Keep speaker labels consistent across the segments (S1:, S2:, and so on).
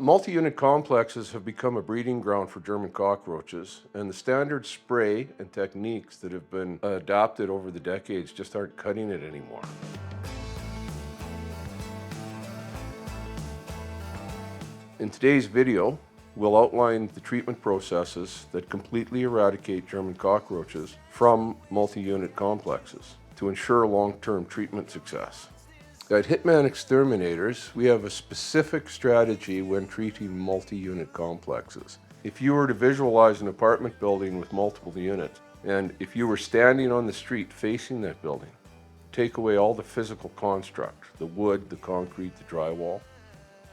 S1: Multi-unit complexes have become a breeding ground for German cockroaches, and the standard spray and techniques that have been adopted over the decades just aren't cutting it anymore. In today's video, we'll outline the treatment processes that completely eradicate German cockroaches from multi-unit complexes to ensure long-term treatment success. At Hitman Exterminators, we have a specific strategy when treating multi-unit complexes. If you were to visualize an apartment building with multiple units, and if you were standing on the street facing that building, take away all the physical construct, the wood, the concrete, the drywall,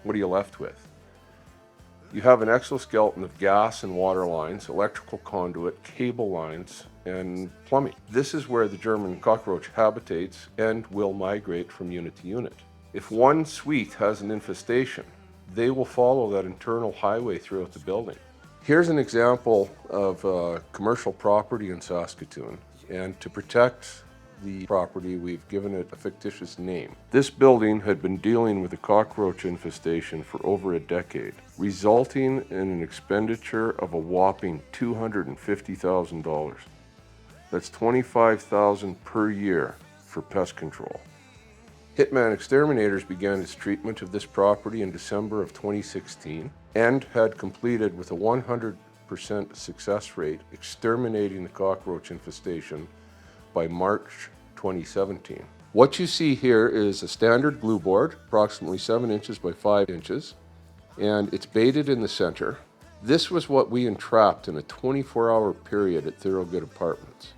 S1: what are you left with? You have an exoskeleton of gas and water lines, electrical conduit, cable lines, and plumbing. This is where the German cockroach habitates and will migrate from unit to unit. If one suite has an infestation, they will follow that internal highway throughout the building. Here's an example of a commercial property in Saskatoon, and to protect the property, we've given it a fictitious name. This building had been dealing with a cockroach infestation for over a decade, resulting in an expenditure of a whopping $250,000. That's $25,000 per year for pest control. Hitman Exterminators began its treatment of this property in December of 2016 and had completed with a 100% success rate exterminating the cockroach infestation by March 2017. What you see here is a standard glue board, approximately 7 inches by 5 inches, and it's baited in the center. This was what we entrapped in a 24-hour period at Thoroughgood Apartments.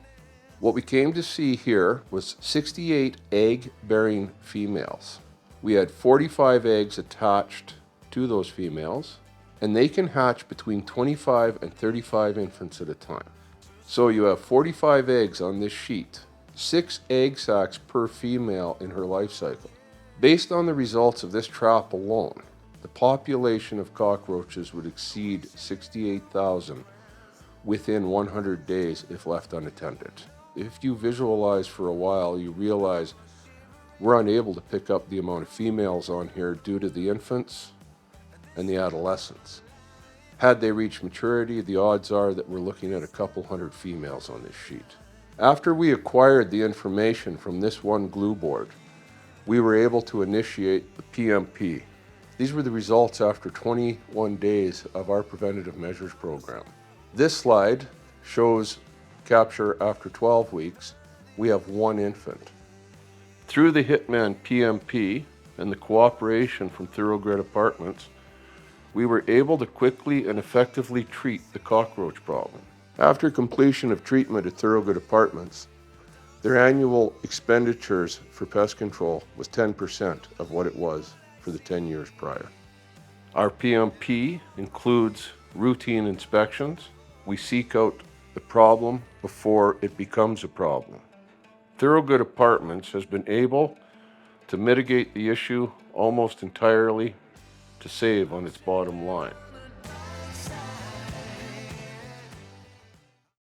S1: What we came to see here was 68 egg-bearing females. We had 45 eggs attached to those females, and they can hatch between 25 and 35 infants at a time. So you have 45 eggs on this sheet, 6 egg sacs per female in her life cycle. Based on the results of this trap alone, the population of cockroaches would exceed 68,000 within 100 days if left unattended. If you visualize for a while, you realize we're unable to pick up the amount of females on here due to the infants and the adolescents. Had they reached maturity, the odds are that we're looking at a couple hundred females on this sheet. After we acquired the information from this one glue board, we were able to initiate the PMP. These were the results after 21 days of our Preventative Measures Program. This slide shows capture after 12 weeks. We have 1 infant. Through the Hitman PMP and the cooperation from Thoroughgood Apartments, we were able to quickly and effectively treat the cockroach problem. After completion of treatment at Thoroughgood Apartments, their annual expenditures for pest control was 10% of what it was for the 10 years prior. Our PMP includes routine inspections. We seek out the problem before it becomes a problem. Thoroughgood Apartments has been able to mitigate the issue almost entirely to save on its bottom line.